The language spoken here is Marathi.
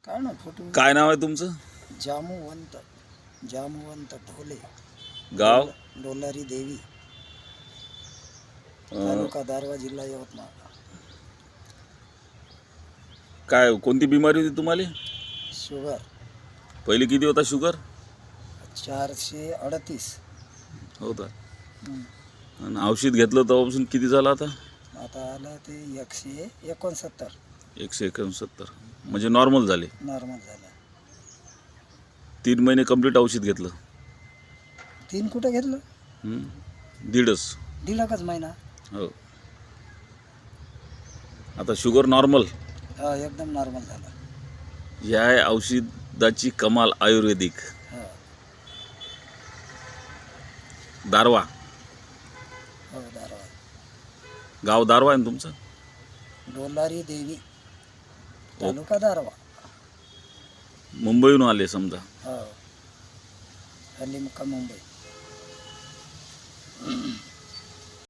काय ना फोटो काय नाव आहे तुमचं? जामवंत ढोले, गाव? डोलारी देवी, तालुका दारवा, जिल्हा यवतमाळ. काय कोणती बिमारी होती तुम्हाला? शुगर पहिली किती होता शुगर? 438. होता. आणि औषध घेतलं तेव्हापासून किती झालं आता? आता आलं ते 169. 169. म्हणजे नॉर्मल झाले. नॉर्मल झालं. 3 महिने कंप्लीट औषध घेतलं. 3 कुठं घेतलं? दीडच. 1.5 महिना. हो. आता शुगर नॉर्मल. हा, एकदम नॉर्मल झालं. या आहे औषधाची कमाल आयुर्वेदिक. हो दारवा. हो, दारवा. गाव दारवा आहे ना तुमचं? डोलारी देवी, तालुका दारवा. मुंबईहून आले समजा. हो, हल्ली मुक्काम मुंबई.